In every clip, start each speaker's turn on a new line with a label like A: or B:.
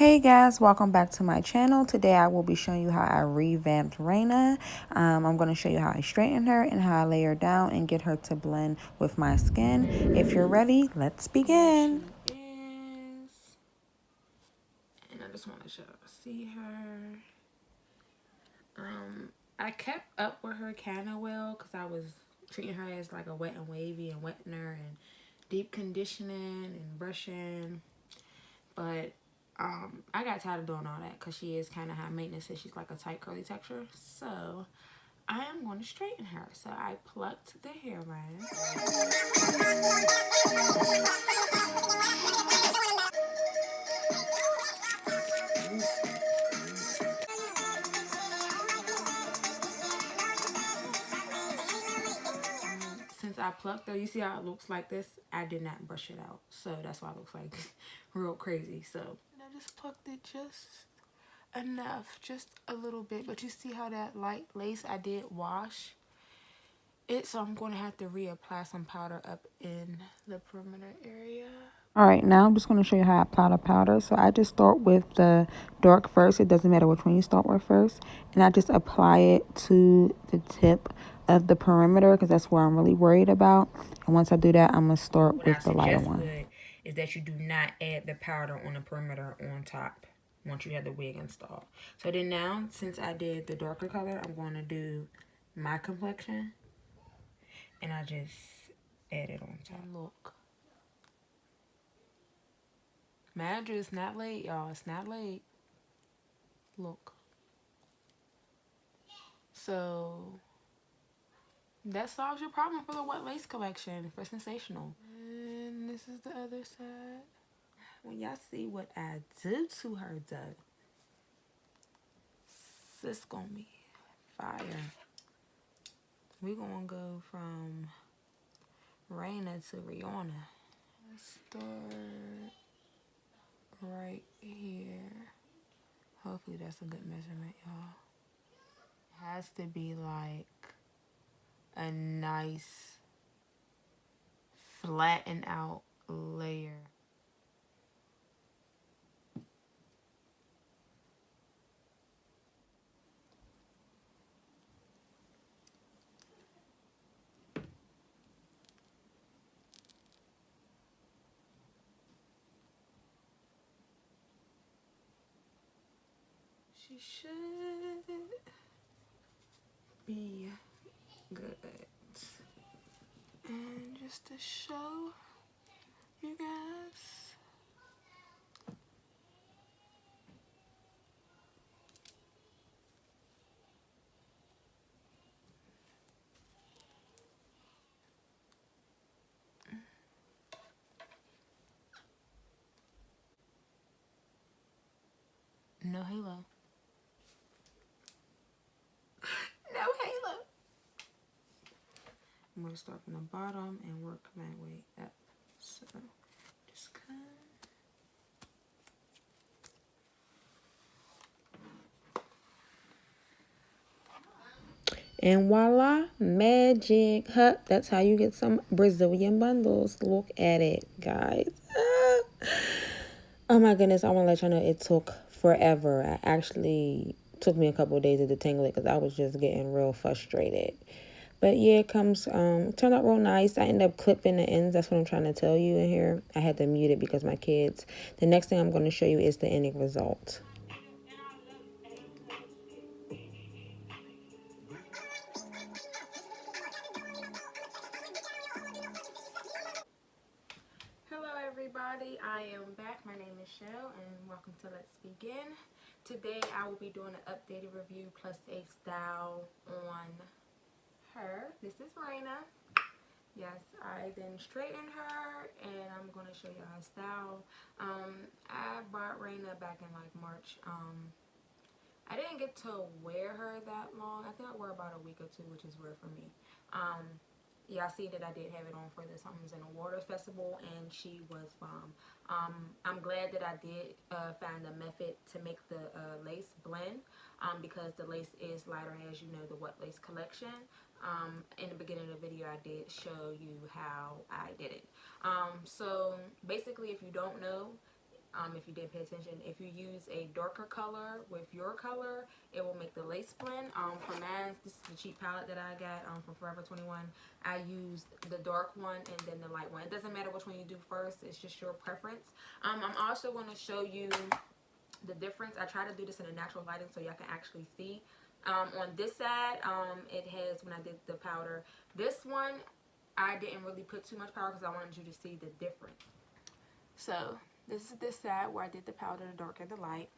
A: Hey guys, welcome back to my channel. Today I will be showing you how I revamped Reyna. I'm going to show you how I straighten her and how I lay her down and get her to blend with my skin. If you're ready, let's begin.
B: Here she is. And I just want to see her. I kept up with her kind of well because I was treating her as like a wet and wavy and wetting her and deep conditioning and brushing. But I got tired of doing all that because she is kind of high maintenance and she's like a tight curly texture. So I am going to straighten her. So I plucked the hairline. Since I plucked though, you see how it looks like this? I did not brush it out. So that's why it looks like real crazy. So and I just plucked it just enough, just a little bit. But you see how that light lace, I did wash it, so I'm going to have to reapply some powder up in the perimeter area.
A: Alright, now I'm just going to show you how I apply the powder. So I just start with the dark first. It doesn't matter which one you start with first. And I just apply it to the tip of the perimeter because that's where I'm really worried about. And once I do that, I'm going to start with the lighter one.
B: Is that you do not add the powder on the perimeter on top once you have the wig installed. So then now, since I did the darker color, I'm going to do my complexion. And I just add it on top. Look. Mind you, it's not late, y'all. It's not late. Look. So that solves your problem for the wet lace collection for Sensational. And this is the other side. When y'all see what I do to her though, it's gonna be fire. We're gonna go from Reyna to Rihanna. Let's start right here. Hopefully that's a good measurement, y'all. It has to be like a nice flattened out layer. She should be good. And just to show you guys, no halo. No halo. I'm going to start from the bottom and work my way up. So just come. And voila, magic. Huh, that's how you get some Brazilian bundles. Look at it, guys. Oh my goodness, I want to let y'all know it took forever. I actually took me a couple of days to detangle it because I was just getting real frustrated. But yeah, it comes, turned out real nice. I ended up clipping the ends. That's what I'm trying to tell you in here. I had to mute it because my kids. The next thing I'm going to show you is the ending result. Hello everybody, I am back. My name is Shell and welcome to Let's Begin. Today I will be doing an updated review plus a style on her. This is Reyna. Yes, I then straightened her and I'm going to show you her style. I bought Reyna back in like March. I didn't get to wear her that long. I think I wore about a week or two, which is rare for me. Y'all see that I did have it on for the Something's in the Water Festival, and she was bomb. I'm glad that I did find a method to make the lace blend because the lace is lighter, as you know, the wet lace collection. In the beginning of the video, I did show you how I did it. So basically, if you don't know, If you didn't pay attention, if you use a darker color with your color, it will make the lace blend. For mine, this is the cheap palette that I got from Forever 21. I used the dark one and then the light one. It doesn't matter which one you do first. It's just your preference. I'm also going to show you the difference. I try to do this in a natural lighting so y'all can actually see. On this side, it has, when I did the powder, this one, I didn't really put too much powder because I wanted you to see the difference. So this is this side where I did the powder, the dark and the light.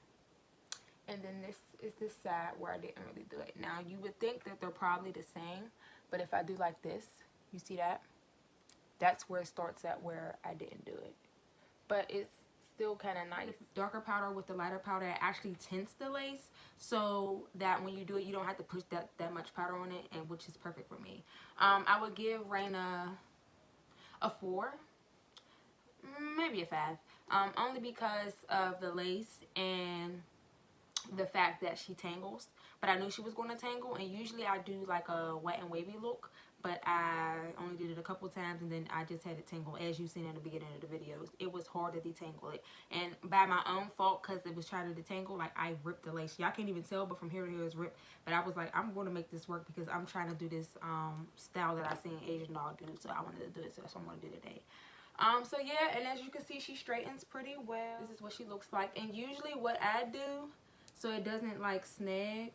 B: And then this is this side where I didn't really do it. Now you would think that they're probably the same, but if I do like this, you see that? That's where it starts at where I didn't do it. But it's still kind of nice. Darker powder with the lighter powder, it actually tints the lace so that when you do it, you don't have to push that much powder on it, and which is perfect for me. I would give Reyna a 4, maybe a 5, only because of the lace and the fact that she tangles. But I knew she was going to tangle, and usually I do like a wet and wavy look, but I only did it a couple times and then I just had it tangle, as you've seen in the beginning of the videos. It was hard to detangle it, and by my own fault, because it was trying to detangle, like I ripped the lace. Y'all can't even tell, but from here to here it's ripped. But I was like, I'm going to make this work because I'm trying to do this style that I seen Asian doll do, so I wanted to do it, so that's what I'm going to do today. So yeah, and as you can see, she straightens pretty well. This is what she looks like. And usually what I do, so it doesn't like snag,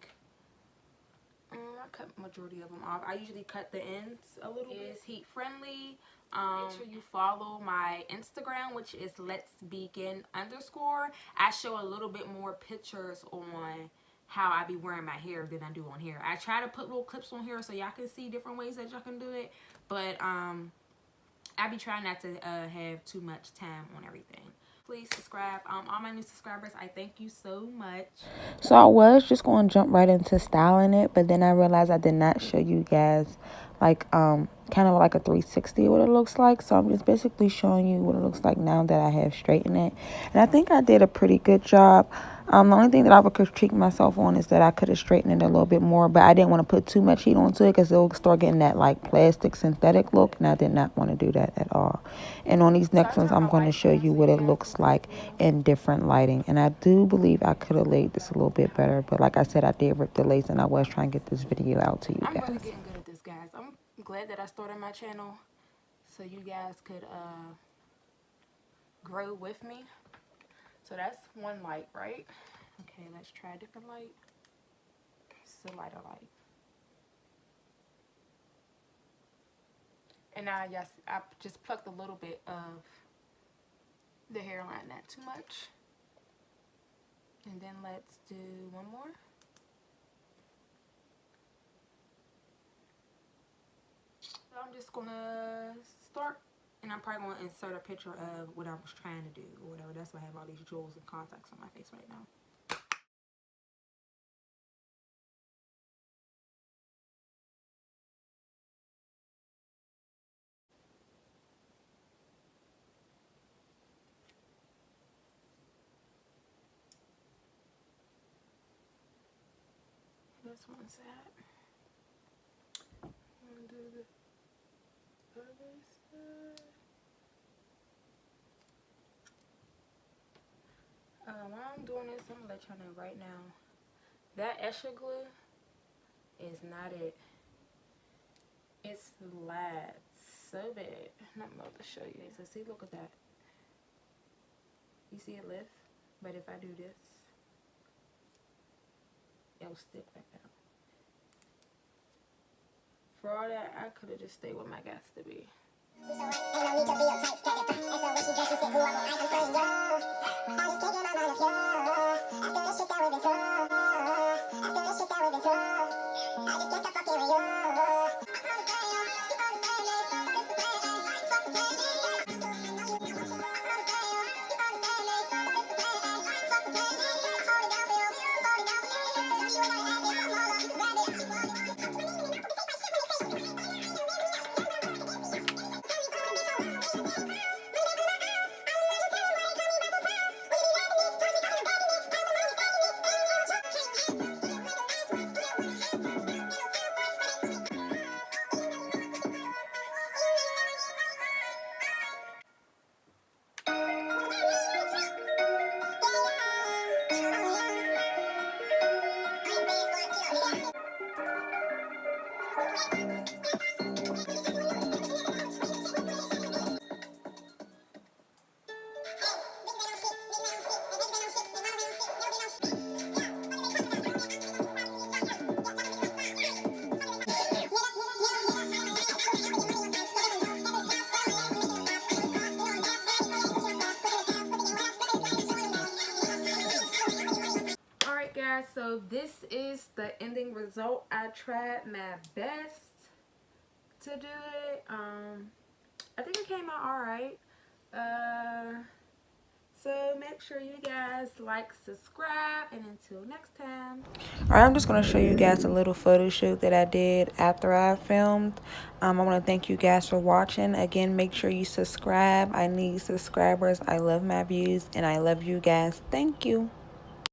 B: I cut majority of them off. I usually cut the ends a little bit. It's heat friendly. Make sure you follow my Instagram, which is Let's Begin _ I show a little bit more pictures on how I be wearing my hair than I do on here. I try to put little clips on here so y'all can see different ways that y'all can do it, but I be trying not to have too much time on everything. Please subscribe. All my new subscribers, I thank you so much.
A: So I was just going to jump right into styling it, but then I realized I did not show you guys like kind of like a 360 what it looks like. So I'm just basically showing you what it looks like now that I have straightened it. And I think I did a pretty good job. The only thing that I would critique myself on is that I could have straightened it a little bit more, but I didn't want to put too much heat onto it because it'll start getting that like plastic synthetic look, and I did not want to do that at all. And on these next ones, I'm going to show you what it looks like in different lighting. And I do believe I could have laid this a little bit better, but like I said, I did rip the lace, and I was trying to get this video out to you guys.
B: I'm really getting good at this, guys. I'm glad that I started my channel so you guys could grow with me. So that's one light, right? Okay, let's try a different light. This is a lighter light. And now, yes, I just plucked a little bit of the hairline, not too much. And then let's do one more. So I'm just gonna start, and I'm probably gonna insert a picture of what I was trying to do or whatever. That's why I have all these jewels and contacts on my face right now. This one side. I'm gonna do the other side. While I'm doing this, I'm gonna let y'all know right now that extra glue is not it. It slides so bad. I'm about to show you. So see, look at that. You see it lift, but if I do this, it'll stick back down. For all that, I could have just stayed with my gas to be. So this is the ending result. I tried my best to do it. I think it came out alright. So make sure you guys like, subscribe, and until next time.
A: Alright, I'm just going to show you guys a little photo shoot that I did after I filmed. I want to thank you guys for watching. Again, make sure you subscribe. I need subscribers. I love my views, and I love you guys. Thank you.